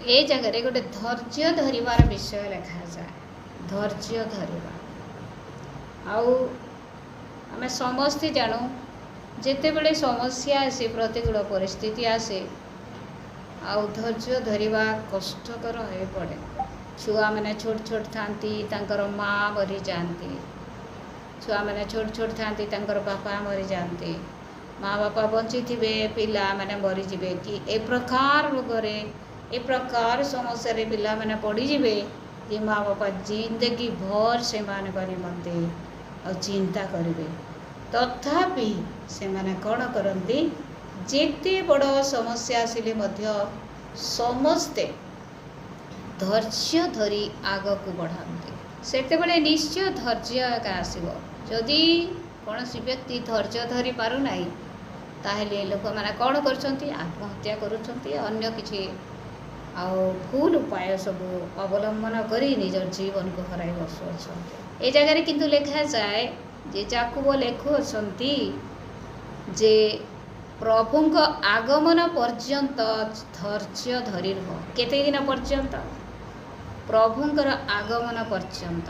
ए जगह गोटे धैर्य धरिबार विषय लिखा जाए। धैर्य धरिबा आमे समस्ते जानू जिते बड़े समस्या आसे प्रतिकूल परिस्थिति आसे धैर्य धरिबा कष्टकर हो पड़े। छुआ मैंने छोट छोट था माँ मरी जाती, छुआ मैंने छोट छोट था बापा मरी जाती, माँ बापा बंची थे पिला मैंने मरीजे कि ए प्रकार रोगरे ए प्रकार समस्या पिला मैंने पड़ीजे कि माँ बापा जिंदगी भर से मते और चिंता करेंगे। तथापि से माने कौन करती जेते बड़ समस्या आसिले समस्ते धैर्य धरी आग को बढ़ाते। से निश्चय धैर्य एका आसो। जदि कौन सी व्यक्ति धैर्य धरी पारु नहीं ताहले लोक मैंने कौन कर आत्महत्या अन्य किसी भूल उपाय सब अवलंबन करी निजर जीवन को हराई बसुअछन्ति। ए जगह किंतु लिखा जाए जे जाकुब लेखुअछन्ति जे प्रभुंक आगमन पर्यंत धैर्य धरी रह। केते दिन पर्यंत? प्रभुंकर आगमन पर्यंत।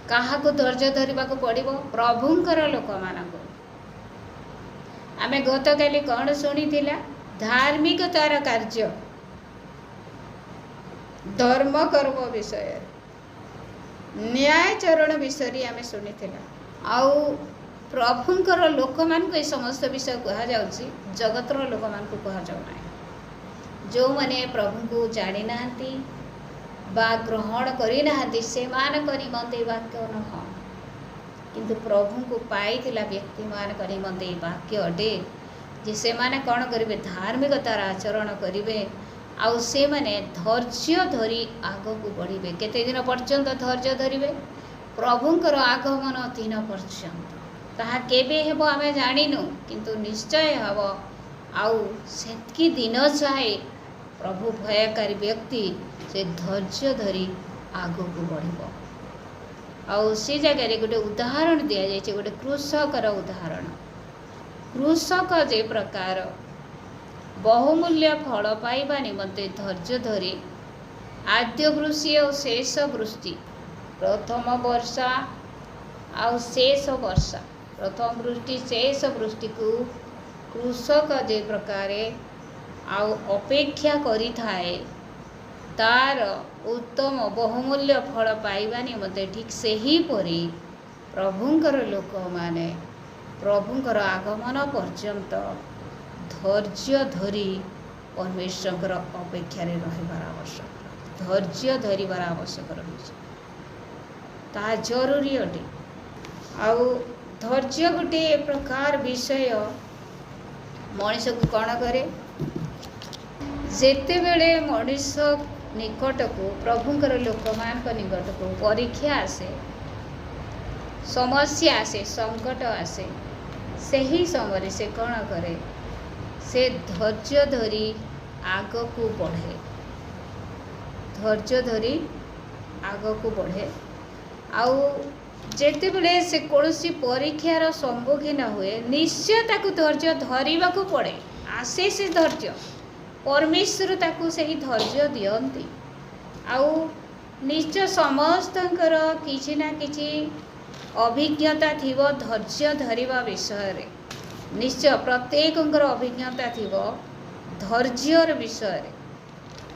काहाको धैर्य धरिबाको पड़िबो? प्रभुंकर लोक मानक। आमे गतकाली कौन शुणीथिला? धार्मिकतार कार्य धर्म कर्म विषय न्यायचरण विषय आमे शुणीथिला। आउ प्रभुंकर लोक मान को समस्त विषय कहा जाउछि, जगतर लोक मान को कहा जाउ नाही। जो माने प्रभु को जानी नाहंती बा ग्रहण करी नाहंती से मान करी मते वाक्य नह, किंतु प्रभु को पाइथिला व्यक्ति मान करी मते वाक्य अटे जे से माने कोन करिवे? धार्मिकतार आचरण करिवे आउ से माने धैर्य धरी आग को बढ़िबे। केते दिन पर्यंत धैर्य धरिबे? प्रभुंकर आगमन दिन पर्यंत। ताहा केबे हेबो आमे जानिनु, किंतु निश्चय हेबो। आउ सेतकी दिन जाए प्रभु भयकारी व्यक्ति से धैर्य धरी आग को बढ़िबो। आउ से जगह गोटे उदाहरण दिया जाइए, गोटे कृषकर उदाहरण। कृषक जे प्रकार बहुमूल्य फल पाइबा निमंते धैर्य धरी आद्य वृष्टि और शेष वृष्टि, प्रथम वर्षा आउ शेष वर्षा, प्रथम वृष्टि शेष वृष्टि को कृषक जे प्रकार आउ अपेक्षा करि थाए तार उत्तम बहुमूल्य फल पाइबा निमंते ठीक से ही परी प्रभुंकर लोक माने प्रभुंकर आगमन पर्यंत धैर्य धरी परमेश्वर अपेक्षा रहिबार आवश्यक, धैर्य धरिबार आवश्यक रही ता जरूरी अटे। आउ धैर्य गोटे प्रकार विषय मनीष को कौन करे? जेते बेले मनीष निकट को प्रभुंकर लोक मान निकट को परीक्षा आसे, समस्या आसे, संकट आसे, से ही समय से कौन करे? से धैर्य धरी आग को बढ़े, धैर्य धरी आग को बढ़े। आउ जेते बेले से कौनसी परीक्षार सम्मुखीन हुए निश्चय ताकू धैर्य धरिबा को पड़े। आसे से धैर्य परमेश्वर ताकू से ही धैर्य दियंती। आउ निश्चय समस्तंकर किछि ना किछि अभिज्ञता थिबो धैर्य धरिबा विषय रे। निश्चय प्रत्येकंकर अभिज्ञता थिबो धैर्यर विषय रे।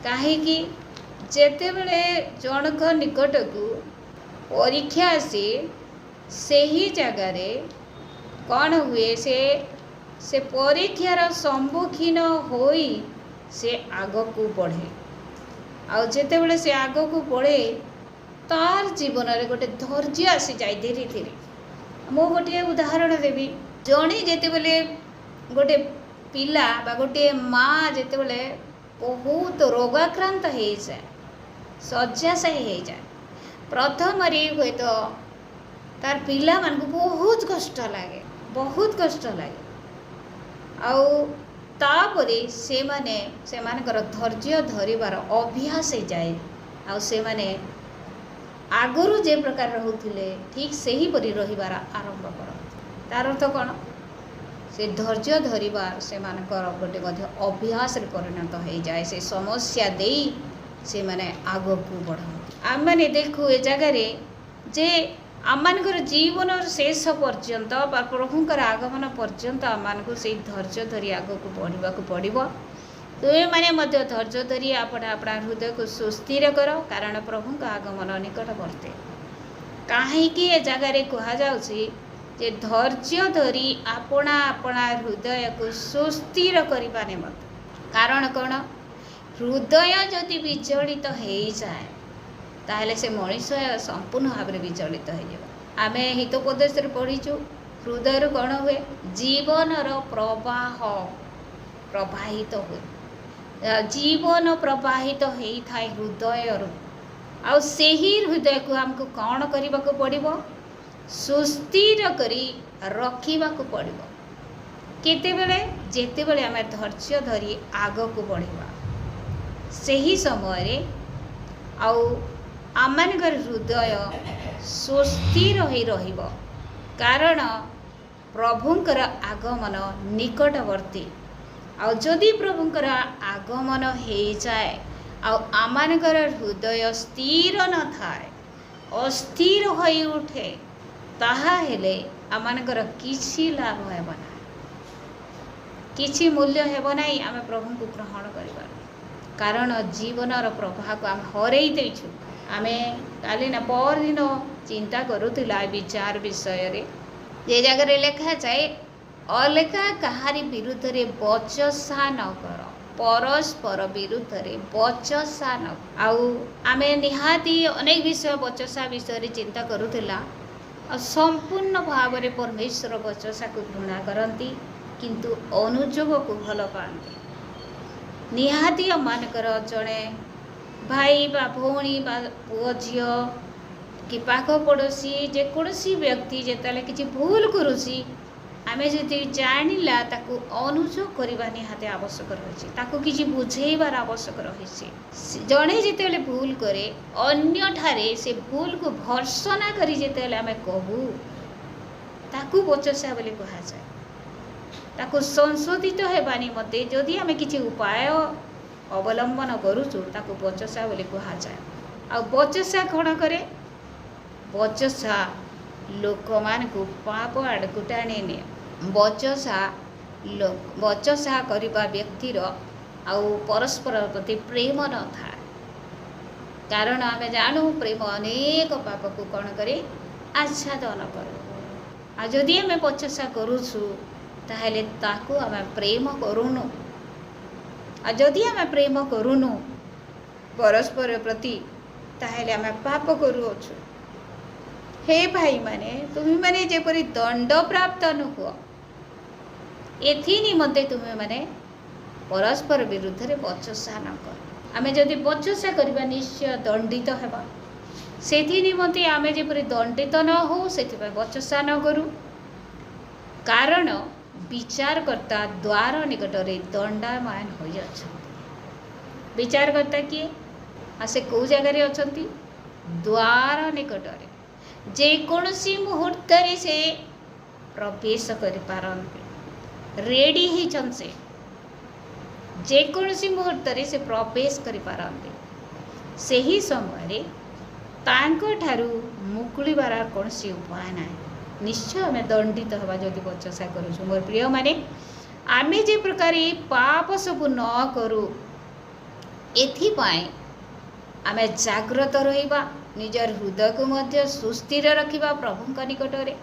काहेकि जेते बेले जनक निकट को परीक्षा आसे से ही जगह रे कौन हुए? से परीक्षार सम्मुखीन होई से आग को बढ़े। आउ जेते बेले से आग को बढ़े तार जीवन रे गोटे धैर्य आसी जाए धीरे धीरे। मो गोटे उदाहरण देवी। जणे जेते बेले गोटे पिला बा गोटे माँ जेते बेले बहुत रोगाक्रांत हो जाए, शଯ୍याशायी हो जाए, प्रथम हुए तो तार पिला मान को बहुत कष्ट लगे, बहुत कष्ट लगे। आउ तापरे से माने धैर्य धरिबार अभ्यास हो जाए। आउ से माने आगरू जे प्रकार रहउथिले ठीक से ही परी रहिबार आरंभ कर। तार अर्थ कौन? से धैर्य धरिबार से मानकर गोटे मध्य अभ्यास रे परिणत हो जाए। से समस्या देई से माने आग को बढ़ाती। आम मैंने देखू ए जगार जे आमर जीवन शेष पर्यंत प्रभुंर आगमन पर्यंत आम से धैर्य धरी आग को बढ़ा पड़ो। तुम्हें मैंने धैर्य धरी अपना अपना हृदय को सुस्थिर कर, कारण प्रभु आगमन निकटवर्ती। कहीं ए जगार कहुचे जे धैर्य धरी अपना अपना हृदय को सुस्थिर करने मत, कारण कौन हृदय जदि विचलित हो जाए ताहले से मनीष संपूर्ण भाव में विचलित हो। आम हितोपदेश पढ़ीचु हृदय कौन हुए जीवनर प्रवाह प्रवाहित हुए, जीवन प्रवाहित होता है हृदय आउ से ही हृदय को आमको कौन करने को पड़ो सुस्थिर करी रखा पड़ो। केतेबेले जेतेबेले आम धैर्य धरी आग को बढ़ा से ही समय आउ आमनकर हृदय सुस्थिर हो रहिबो, कारण प्रभुंकर आगमन निकटवर्ती। आउ जदि प्रभुंकर आगमन हो जाए आउ आमनकर हृदय स्थिर न थाए अस्थिर हो उठे ताहा हेले आमनकर किछि लाभ हेबो ना, किछि मूल्य हेबो नाही। आमे प्रभु को ग्रहण करिबार कारण जीवनर प्रवाह को आम हरई देइछु। आमे काली ना पर दिन चिंता करूथिला विचार विषय रे जे जगह लिखा जाए अलेखा कहारी विरुद्ध रे बचसा न कर, परस्पर विरुद्ध रे बचसा न। आउ आमे निहाती अनेक विषय बचसा विषय रे चिंता करूथिला और संपूर्ण भाव में परमेश्वर बचसा को घृणा करती किंतु अनुजोग को भल पाती। निहाती मानकर जड़े भाई बा भौणी बा पुओ झी कि पाख पड़ोसी जेकोसी व्यक्ति जिते किसी भूल करुसी आमे जदि जानिला ताकू अनुजोग करबा निहाती आवश्यक रही, ताकू किसी बुझेबार आवश्यक रही। जड़े जिते भूल करे अन्य ठारे से भूल को भर्सना करी जिते आमे कहू ताकू बचसा बोली कहा जाए। ताकू संशोधित हेबा निमते जदि आमे किसी उपाय अवलंबन करूचु ताकू बचसा बोली कहा जाए। आ बचसा कौन करे बचसा लोक मान को पाप आड़ को टाणी निए। बचसा करबा व्यक्तिर आउ परस्पर प्रति प्रेम न था, कारण आमे जानू प्रेम अनेक पाप को कौन करे आच्छादन करे। आ जदि आमे बचसा करूछु ताहले ताकू आमे प्रेम करूनु, आ जदि आमे प्रेम करूनु परस्पर प्रति ताहले आमे पाप करूछु। हे भाई माने तुम्हें माने जेपरी दंड प्राप्त नुह एथि निमते तुम्हें माने परस्पर विरुद्ध रे बचसा न कर। आमे जदि बचसा करबा निश्चय दंडित हेबा, सेथि निमते आमे जेपरी दंडित न हो सेथि बचसा न करू, कारण विचारकर्ता द्वार निकटरे दंडायमान होई अछंती। विचारकर्ता किए आ से को जगह अछंती द्वार निकटरे जेकोसी मुहूर्त से प्रवेश कर पारंती, रेडी ही से जेकोसी मुहूर्त से प्रवेश कर पारंती। सही समय तांको ठारू मुकुलिबार कौन उपाय ना, निश्चय आम दंडित हवा जदि बचसा करूँ। मोर प्रिय माने आमे जे प्रकार पाप सब न करू एथिपाई आमे जाग्रत रहिबा, निजर हृदय को मध्य सुस्थिर रखिबा प्रभुंक निकटरे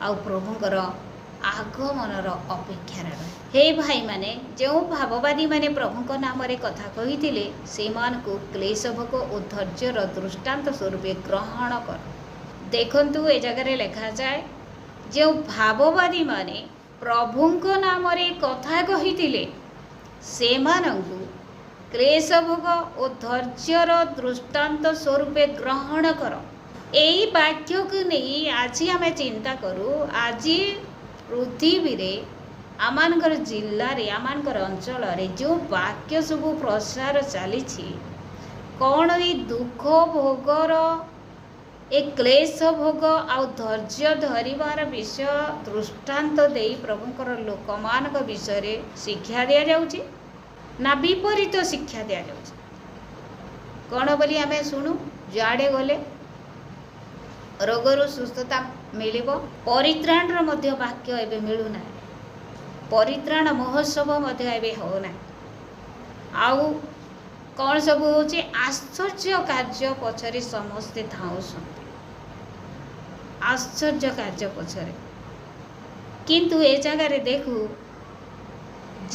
आ प्रभुंकर आगमनर अपेक्षा रहे। हे भाई माने जो भाववादी माने प्रभुंक नाम रे कथा कहिथिले सेमान को क्लेश भोग और धैर्यर दृष्टांत स्वरूप ग्रहण कर। देखंतु ए जगह लिखा जाए जो भाववादी माने प्रभुंक नाम रे कथा कहिथिले सेमानंकु क्लेश भोग और धैर्यर दृष्टांत स्वरूप ग्रहण कर। यही वाक्य को नहीं आज आम चिंता करूँ। आज पृथ्वी रे आमानकर जिल्ला रे आमानकर अंचल रे जो वाक्य सब प्रसार चली कौन ये दुख भोगर ए क्लेश भोग आ धैर्य धरिबार विषय दृष्टांत दे प्रभुंकर लोक मान विषय शिक्षा दि जाऊँगी ना विपरीत शिक्षा दि जाऊँगी। କ'ଣ ବୋଲି ଆମେ ଶୁଣୁ, ଯୁଆଡ଼େ ଗଲେ ରୋଗରୁ ସୁସ୍ଥତା ମିଳିବ। ପରିତ୍ରାଣର ମଧ୍ୟ ବାକ୍ୟ ଏବେ ମିଳୁନାହିଁ, ପରିତ୍ରାଣ ମହୋତ୍ସବ ମଧ୍ୟ ଏବେ ହେଉନାହିଁ। ଆଉ କ'ଣ ସବୁ ହେଉଛି, ଆଶ୍ଚର୍ଯ୍ୟ କାର୍ଯ୍ୟ ପଛରେ ସମସ୍ତେ ଧାଉଁଛନ୍ତି, ଆଶ୍ଚର୍ଯ୍ୟ କାର୍ଯ୍ୟ ପଛରେ। କିନ୍ତୁ ଏ ଜାଗାରେ ଦେଖୁ,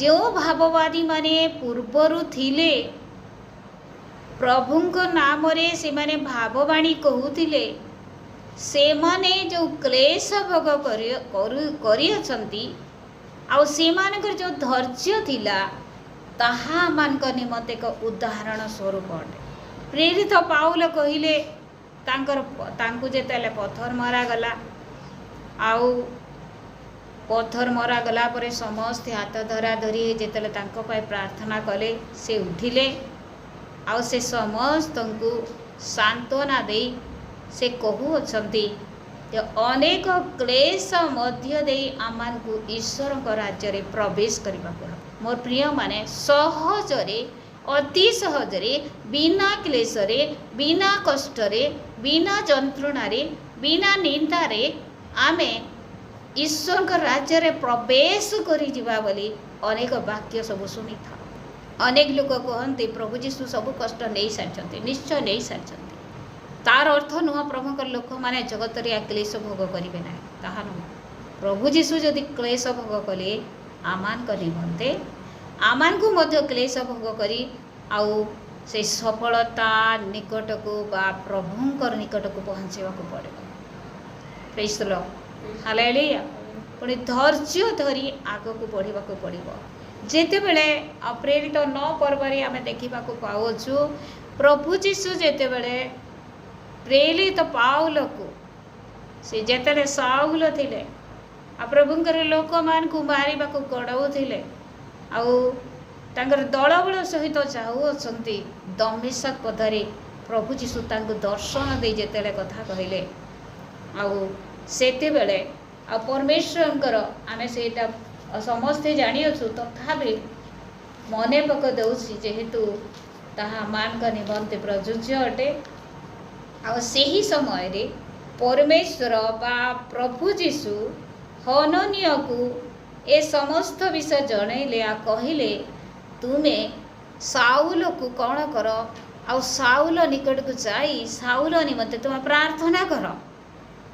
ଯେଉଁ ଭାବବାଦୀମାନେ ପୂର୍ବରୁ ଥିଲେ, ପ୍ରଭୁଙ୍କ ନାମରେ ସେମାନେ ଭାବବାଣୀ କହୁଥିଲେ, ସେମାନେ ଯେଉଁ କ୍ଲେଶ ଭୋଗ କରିଅଛନ୍ତି ଆଉ ସେମାନଙ୍କର ଯେଉଁ ଧୈର୍ଯ୍ୟ ଥିଲା, ତାହା ଆମମାନଙ୍କ ନିମନ୍ତେ ଏକ ଉଦାହରଣ ସ୍ୱରୂପ ଅଟେ। ପ୍ରେରିତ ପାଉଲ କହିଲେ, ତାଙ୍କୁ ଯେତେବେଳେ ପଥର ମରାଗଲା, ଆଉ ପଥର ମରାଗଲା ପରେ ସମସ୍ତେ ହାତ ଧରାଧରି ଯେତେବେଳେ ତାଙ୍କ ପାଇଁ ପ୍ରାର୍ଥନା କଲେ, ସେ ଉଠିଲେ ଆଉ ସେ ସମସ୍ତଙ୍କୁ ସାନ୍ତ୍ୱନା ଦେଇ ସେ କହୁଅଛନ୍ତି ଯେ ଅନେକ କ୍ଲେଶ ମଧ୍ୟ ଦେଇ ଆମମାନଙ୍କୁ ଈଶ୍ୱରଙ୍କ ରାଜ୍ୟରେ ପ୍ରବେଶ କରିବାକୁ ହେବ। ମୋର ପ୍ରିୟମାନେ, ସହଜରେ, ଅତି ସହଜରେ, ବିନା କ୍ଲେଶରେ, ବିନା କଷ୍ଟରେ, ବିନା ଯନ୍ତ୍ରଣାରେ, ବିନା ନିନ୍ଦାରେ ଆମେ ଈଶ୍ୱରଙ୍କ ରାଜ୍ୟରେ ପ୍ରବେଶ କରିଯିବା ବୋଲି ଅନେକ ବାକ୍ୟ ସବୁ ଶୁଣିଥାଉ। ଅନେକ ଲୋକ କହନ୍ତି ପ୍ରଭୁ ଯୀଶୁ ସବୁ କଷ୍ଟ ନେଇସାରିଛନ୍ତି। ନିଶ୍ଚୟ ନେଇସାରିଛନ୍ତି। ତାର ଅର୍ଥ ନୁହଁ ପ୍ରଭୁଙ୍କର ଲୋକମାନେ ଜଗତରେ କ୍ଲେଶ ଭୋଗ କରିବେ ନାହିଁ, ତାହା ନୁହଁ। ପ୍ରଭୁ ଯୀଶୁ ଯଦି କ୍ଲେଶ ଭୋଗ କଲେ, ଆମମାନଙ୍କ ନିମନ୍ତେ ଆମମାନଙ୍କୁ ମଧ୍ୟ କ୍ଲେଶ ଭୋଗ କରି ଆଉ ସେ ସଫଳତା ନିକଟକୁ ବା ପ୍ରଭୁଙ୍କର ନିକଟକୁ ପହଞ୍ଚିବାକୁ ପଡ଼ିବ। ପ୍ରେଜ୍ ଦ ଲର୍ଡ, ହାଲେଲୁୟା। ପୁଣି ଧୈର୍ଯ୍ୟ ଧରି ଆଗକୁ ବଢ଼ିବାକୁ ପଡ଼ିବ। ଯେତେବେଳେ ପ୍ରେରିତ 9 ପର୍ବରେ ଆମେ ଦେଖିବାକୁ ପାଉଛୁ, ପ୍ରଭୁ ଯୀଶୁ ଯେତେବେଳେ ପ୍ରେରିତ ପାଉଲକୁ, ସେ ଯେତେବେଳେ ସାଉଲ ଥିଲେ ଆଉ ପ୍ରଭୁଙ୍କର ଲୋକମାନଙ୍କୁ ମାରିବାକୁ ଗୋଡ଼ଉଥିଲେ ଆଉ ତାଙ୍କର ଦଳବଳ ସହିତ ଯାଉଅଛନ୍ତି, ଦମେଶକ ପଥରେ ପ୍ରଭୁ ଯୀଶୁ ତାଙ୍କୁ ଦର୍ଶନ ଦେଇ ଯେତେବେଳେ କଥା କହିଲେ, ଆଉ ସେତେବେଳେ ଆଉ ପରମେଶ୍ୱରଙ୍କର ଆମେ ସେଇଟା ସମସ୍ତେ ଜାଣିଅଛୁ, ତଥାପି ମନେ ପକାଇ ଦେଉଛି ଯେହେତୁ ତାହା ଆମମାନଙ୍କ ନିମନ୍ତେ ପ୍ରଯୁଜ୍ୟ ଅଟେ। ଆଉ ସେହି ସମୟରେ ପରମେଶ୍ୱର ବା ପ୍ରଭୁ ଯୀଶୁ ହନନିୟକୁ ଏ ସମସ୍ତ ବିଷୟ ଜଣାଇଲେ ଆଉ କହିଲେ, ତୁମେ ସାଉଲକୁ କ'ଣ କର, ଆଉ ସାଉଲ ନିକଟକୁ ଯାଇ ସାଉଲ ନିମନ୍ତେ ତୁମେ ପ୍ରାର୍ଥନା କର,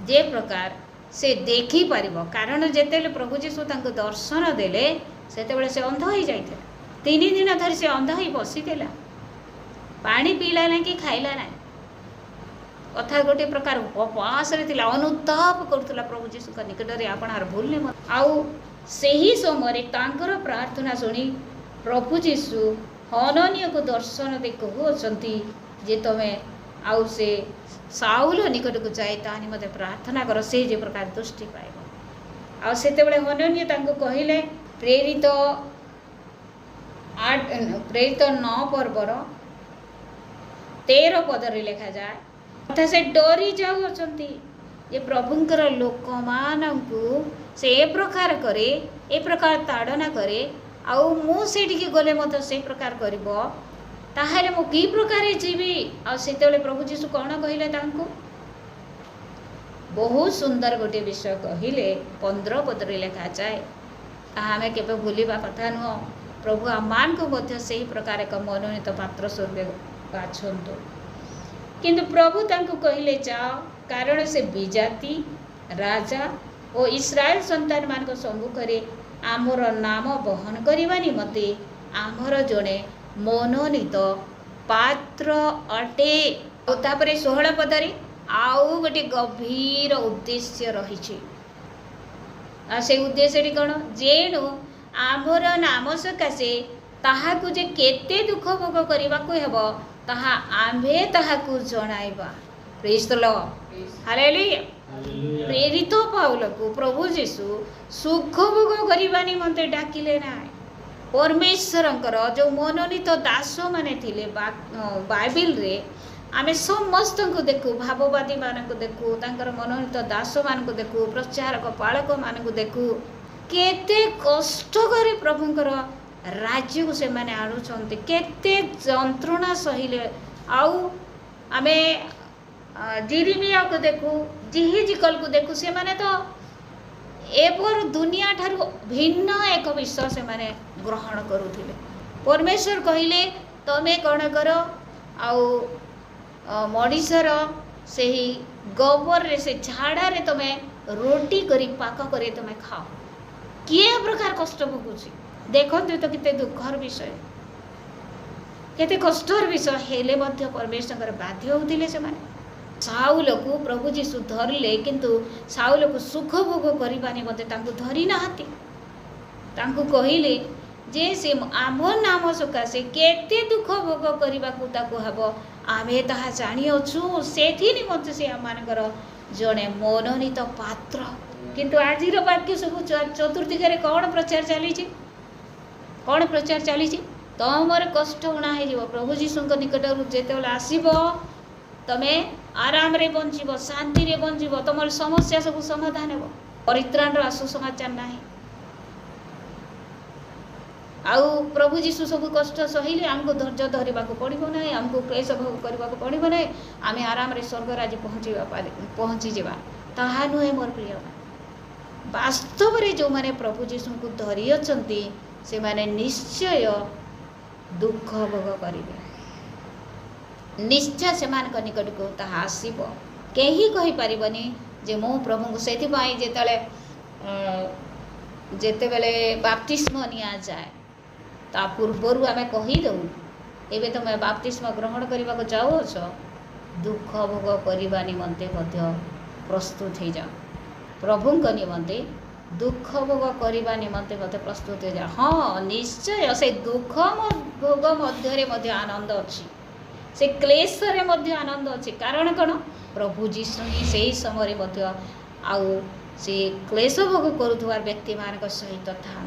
ଯେ ପ୍ରକାର ସେ ଦେଖିପାରିବ। କାରଣ ଯେତେବେଳେ ପ୍ରଭୁ ଯୀଶୁ ତାଙ୍କୁ ଦର୍ଶନ ଦେଲେ, ସେତେବେଳେ ସେ ଅନ୍ଧ ହୋଇଯାଇଥିଲା। 3 ଦିନ ଧରି ସେ ଅନ୍ଧ ହୋଇ ବସିଥିଲା, ପାଣି ପିଇଲା ନାହିଁ କି ଖାଇଲା ନାହିଁ, ଅର୍ଥାତ୍ ଗୋଟିଏ ପ୍ରକାର ଉପବାସରେ ଥିଲା, ଅନୁତାପ କରୁଥିଲା ପ୍ରଭୁ ଯୀଶୁଙ୍କ ନିକଟରେ, ଆପଣଙ୍କର ଭୁଲ ନିମନ୍ତେ। ଆଉ ସେହି ସମୟରେ ତାଙ୍କର ପ୍ରାର୍ଥନା ଶୁଣି ପ୍ରଭୁ ଯୀଶୁ ହନନିୟକୁ ଦର୍ଶନ ଦେଇ କହୁଅଛନ୍ତି ଯେ ତମେ ଆଉ ସେ ସାଉଲ ନିକଟକୁ ଯାଇ ତା ନିମନ୍ତେ ପ୍ରାର୍ଥନା କର, ସେ ଯେ ପ୍ରକାର ଦୃଷ୍ଟି ପାଇବ। ଆଉ ସେତେବେଳେ ହନନିୟ ତାଙ୍କୁ କହିଲେ, ପ୍ରେରିତ 9 ପର୍ବର 13 ପଦରେ ଲେଖାଯାଏ, ଅର୍ଥାତ୍ ସେ ଡରି ଯାଉଅଛନ୍ତି ଯେ ପ୍ରଭୁଙ୍କର ଲୋକମାନଙ୍କୁ ସେ ଏ ପ୍ରକାର କରେ, ଏ ପ୍ରକାର ତାଡ଼ନା କରେ, ଆଉ ମୁଁ ସେଇଠିକି ଗଲେ ମଧ୍ୟ ସେ ପ୍ରକାର କରିବ, ତାହେଲେ ମୁଁ କି ପ୍ରକାରେ ଯିବି। ଆଉ ସେତେବେଳେ ପ୍ରଭୁ ଯୀଶୁ କ'ଣ କହିଲେ ତାଙ୍କୁ? ବହୁତ ସୁନ୍ଦର ଗୋଟିଏ ବିଷୟ କହିଲେ, 15 ପଦରେ ଲେଖାଯାଏ, ତାହା ଆମେ କେବେ ଭୁଲିବା କଥା ନୁହଁ। ପ୍ରଭୁ ଆମମାନଙ୍କୁ ମଧ୍ୟ ସେହି ପ୍ରକାର ଏକ ମନୋନୀତ ପାତ୍ର ସ୍ୱରୂପ ବାଛନ୍ତୁ। କିନ୍ତୁ ପ୍ରଭୁ ତାଙ୍କୁ କହିଲେ, ଯାଅ, କାରଣ ସେ ବିଜାତି ରାଜା ଓ ଇସ୍ରାଏଲ ସନ୍ତାନମାନଙ୍କ ସମ୍ମୁଖରେ ଆମର ନାମ ବହନ କରିବା ନିମନ୍ତେ ଆମର ଜଣେ ମନୋନୀତ ପାତ୍ର ଅଟେ। ଆଉ ତାପରେ 16 ପଦରେ ଆଉ ଗୋଟେ ଗଭୀର ଉଦ୍ଦେଶ୍ୟ ରହିଛି। ଆଉ ସେ ଉଦ୍ଦେଶ୍ୟଟି କ'ଣ? ଯେଣୁ ଆମର ନାମ ସକାଶେ ତାହାକୁ ଯେ କେତେ ଦୁଃଖ ଭୋଗ କରିବାକୁ ହେବ, ତାହା ଆମ୍ଭେ ତାହାକୁ ଜଣାଇବା। ପ୍ରେଜ୍ ଦ ଲର୍ଡ, ହାଲେଲୁୟା। ପ୍ରେରିତ ପାଉଲକୁ ପ୍ରଭୁ ଯୀଶୁ ସୁଖ ଭୋଗ କରିବା ନିମନ୍ତେ ଡାକିଲେ ନାହିଁ। ପରମେଶ୍ୱରଙ୍କର ଯେଉଁ ମନୋନୀତ ଦାସମାନେ ଥିଲେ, ବାଇବେଲରେ ଆମେ ସମସ୍ତଙ୍କୁ ଦେଖୁ, ଭାବବାଦୀମାନଙ୍କୁ ଦେଖୁ, ତାଙ୍କର ମନୋନୀତ ଦାସମାନଙ୍କୁ ଦେଖୁ, ପ୍ରଚାରକ ପାଳକମାନଙ୍କୁ ଦେଖୁ, କେତେ କଷ୍ଟ କରି ପ୍ରଭୁଙ୍କର ରାଜ୍ୟକୁ ସେମାନେ ଆଣୁଛନ୍ତି, କେତେ ଯନ୍ତ୍ରଣା ସହିଲେ आउ आमे जिरिमिया को देखू जिहिजिकल को देखू से माने तो एपर दुनिया ठारू भिन्न एक विषय से माने ग्रहण करुथिले। परमेश्वर कहिले तमे कौन कर आउ मनीषर से ही गोबर रे से झाड़ा रे तमे रोटी करी पाक करे तमे खाओ। किए प्रकार कष्ट भोगुची देखते तो किते दुखर विषय केते कष्टर विषय हेले मध्य परमेश्वर बाध्य होतिले से माने साउल को प्रभु जीशु धरले किंतु साउल को सुख भोग करबा निमंते तांको धरि नाहती तांको कहिले जे से आम नाम सकाशे केते दुख भोग करबा को ताको हबो आमे ताहा जानि अछु सेथि निमंते से आमानकर जणे मनोनीत पात्र। किंतु आजिर वाक्य सब चतुर्दिगरे कौन प्रचार चली कौन प्रचार चली तमर कष्ट उणा हो प्रभु जीशु निकट जो आसब तमे आराम रे बंचब शांति रे बंचब तुम समस्या सब समाधान हो परित्राण आसु समाचार ना आउ प्रभु जीशु सब कष्ट सहिले आमको धैर्य धरवा पड़ो ना आमको क्लेश भोग करने को पड़ो ना आम आराम रे स्वर्ग राज्य पहुँची जावा ताहा नुहे मोर प्रिय वास्तव रे जो माने प्रभु जीशु को धरी अछंती से माने निश्चय दुख भोग करिवे निश्चय से मान निकट को ताहा आसीबो केही कहि परिबनी जे मो प्रभु को सेति पाई जेते बेले बाप्तिस्म निया जाए ता पूर्वरु आमे कहि दउ एबे तमे बाप्तिस्म ग्रहण करबा को जाओ छ दुख भोग करबा निमंते मध्य प्रस्तुत हो जाओ प्रभु निमंते दुख भोग करने निमंते मत प्रस्तुत हो जाओ। हाँ निश्चय से दुख भोग मध्य आनंद अच्छी से क्लेश रे मध्य आनंद अच्छी कारण कौन प्रभु जीशु ही से ही समय मध्य आउ से क्लेश भोग करुवार व्यक्ति मान सहित था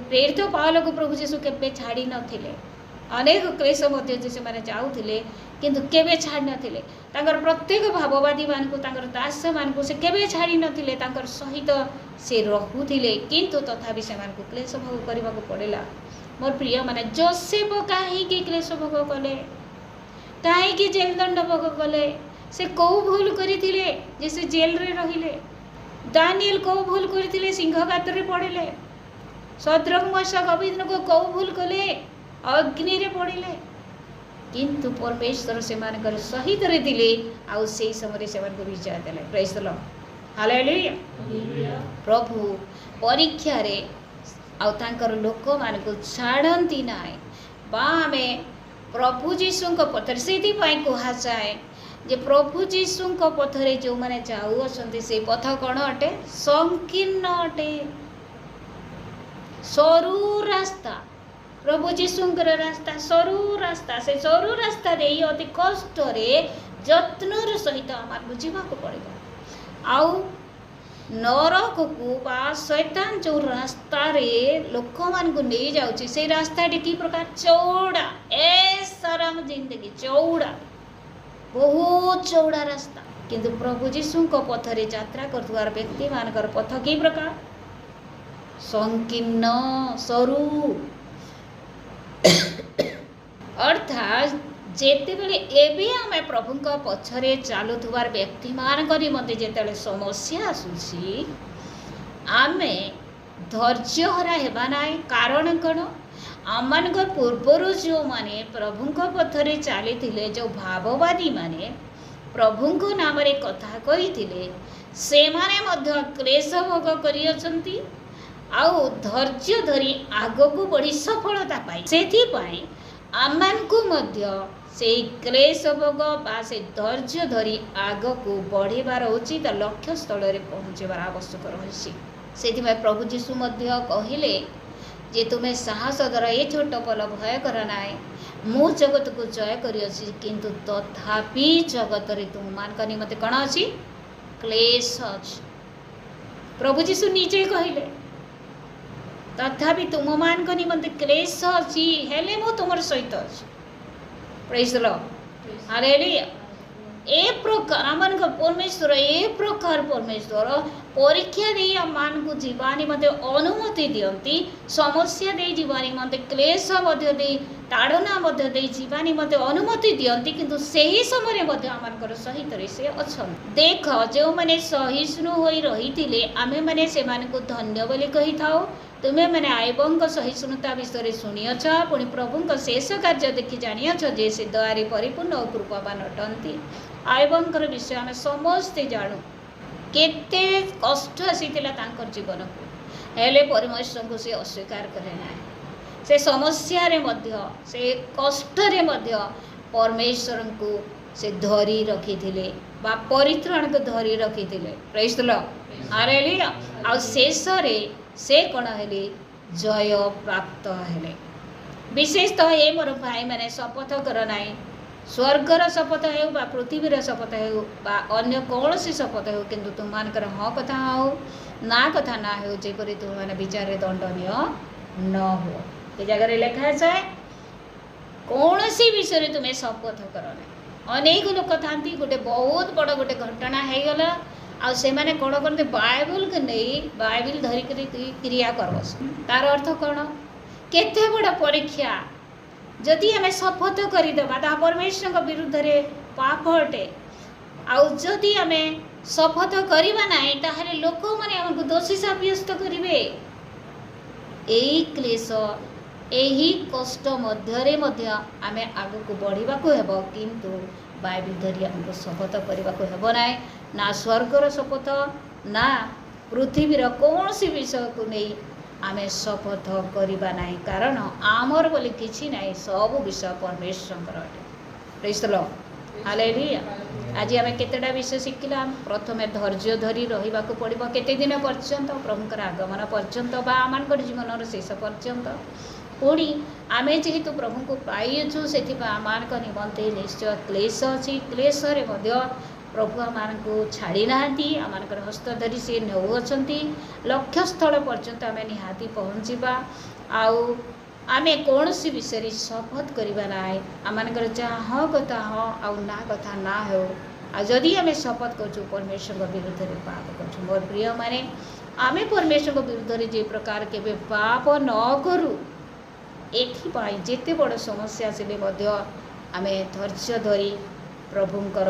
प्रेरित पावल को प्रभु जीशु केबे छाड़ी नथिले अनेक क्लेश मध्य जे से माने जाउथिले किंतु केबे छाड़ी नथिले तांकर प्रत्येक भाववादी मान को तांकर दास मान को से केबे छाड़ी नथिले तांकर सहित से रहुथिले किंतु तथापि से मान को क्लेश भोग करबा को पड़ेला। मोर प्रिय माने जोसेफ काहे की क्लेश भोग कले काहे की जेल दंड भोग कले से को भूल करिथिले जे से जेल रे रहिले दानिएल को भूल करिथिले सिंह गातर रे पड़िले सद्रक मेशक अबेदनगो को भूल कले अग्नि रे पड़िले किंतु परमेश्वर से मानकर सहित रे दिले आउ से समय से मान को विजय देले प्रेज द लॉर्ड हालेलुया। प्रभु परीक्षा रे आउ तांकर लोक मान को छाड़ंती नाय बा में प्रभु जीशु को पथर सेति पाई कहा जाए जे प्रभु जीशु को पथरे जो माने जाऊ अछंती से पथ कोन अटे संकीर्ण अटे सरू रास्ता प्रभु जीशुंकर रास्ता सरू रास्ता दे अति कष्ट रे जत्नर सहित आमको जीवाक पड़ेगा आउ नरक को बा शैतान जो रास्ता रे लोक मान को नहीं जाउची से रास्ता की प्रकार चौड़ा ए सरम जिंदगी चौड़ा बहुत चौड़ा रास्ता किंतु प्रभु जीशु को पथरे यात्रा करथुआर व्यक्ति मानकर पथ की प्रकार संकीर्ण सरू अर्थात जेते बेले एबे आमे प्रभु को पछरे चालुथुवार व्यक्ति मान निमंते जेतेले समस्या आसुची आमे धैर्य हरा हेबा नाय कारण कण आमनकर पूर्वरु जो माने प्रभु को पथरे चली थिले जो भाववादी माने प्रभु को नाम रे कथा कही थिले से माने मध्य क्लेश भोग करि अछंती आउ धैर्य धरी आग को बढ़ी सफलता पाई सेथि पाई आमान को मध्य से क्लेश भोग बा से धैर्य धरी आग को बढ़ेबार उचित लक्ष्य स्थल रे पहुँचेबार आवश्यक रही सेथि प्रभु जीशु मध्य कहिले जे तुम्हें साहस द्वारा ये छोट पल भय कर नाय मु जगत को जय करी अछि किंतु तथापि जगत रे तुम मान का निमते कण अछि क्लेश अछि प्रभु जीशु निजे कहिले तथापि तुम मान को निमते क्लेश अछि हेले मु तुमर सहित अछि प्रेज द लॉर्ड हालेलुया ए प्रकार आम परमेश्वर ए प्रकार परमेश्वर परीक्षा दे आम को जीवा निमंते अनुमति दियंती समस्या दे जीवा निमंते क्लेश मध्य दे ताड़ना मध्य दे जीवा निमंते अनुमति दियंती किंतु सही समय मध्य आमर सहित से अच्छा देख जो मैंने सहिष्णु होई रही थिले आमे माने से माने को धन्य बोली कही थाओ तुम्हें मैंने आयबों सहिष्णुता विषय शुणियछ पुणी प्रभु शेष कार्य देखि जानियछ जे से दयारे परिपूर्ण और कृपावान अटंती आयबों विषय आम समस्ते जानू केते कष्ट आसीथिला तांकर जीवन को हेले परमेश्वर को से अस्वीकार करे ना से समस्या रे मध्य से कष्ट रे मध्य परमेश्वर को से धरी रखी बा परित्राण को धरी रखी प्रेज द लॉर्ड हालेलुया आ शेष रे से कौन हेले जय प्राप्त हेले विशेषतः ये मोर भाई मैंने शपथ कर ना स्वर्गर शपथ हो पृथ्वीर शपथ हो अन्य कौन सी शपथ हो किंतु तुम मानकर हाँ कथा हो ना कथा ना हो जेपरी तुम मैंने विचार दंडनीय न हो ये जगह लिखा जाए कौन सी विषय तुम्हें शपथ कर ना अनेक लोक था गोटे बहुत बड़ गोटे घटना हो गला आ से माने कौन करते बाइबल के नहीं बाइबल धरिक क्रिया करबस तार अर्थ कौन केते बड़ा परीक्षा जदि आम शपथ करदेबा ता परमेश्वर विरुद्ध रे पाप अटे आदि आम शपथ करवा ना ताहले लोक माने हमको दोषी साब्यस्त करेंगे यही क्लेश यही कष्ट मध्य आम आग को बढ़ा हेब किंतु बाइबल धरी आमको शपथ करने को हेब ना स्वर्गर शपथ ना पृथ्वीर कौन सी विषय को नहीं आम शपथ करवा ना कारण आमर बोली किसी ना सब विषय परमेश्वर अटे प्रेज द लॉर्ड हालेलुया आज आम केतेटा विषय शिखिला प्रथमे धैर्य धरी रहा पड़ो केते दिन पर्यंत प्रभुकर आगमन पर्यंत बा आम जीवन शेष पर्यंत पुणी आम जेहेतु प्रभु को पाइछु से आम निमंते निश्चय क्लेश अच्छी क्लेश प्रभु आम को छाड़ी ना आम हस्त धरी से नौंट लक्ष्यस्थल पर्यंत आम निहाती पहुँचवा आम कौन सी विषय शपथ करवा ना आम जहाँ हाँ कथा हाँ आउ ना कथा ना हो जदि आम शपथ करूँ परमेश्वर विरुद्ध में पाप करूँ मोर प्रिय माने आम परमेश्वर विरुद्ध जे प्रकार के पाप न करूँ एथिपाई जेते बड़ समस्या से आम धैर्य धरी प्रभुंकर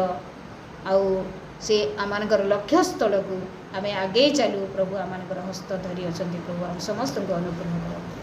आउ से आमर लक्ष्यस्थल को आम आगे चलू प्रभु आम हस्त धरी अच्छा प्रभु आम समस्त अनुग्रह कर।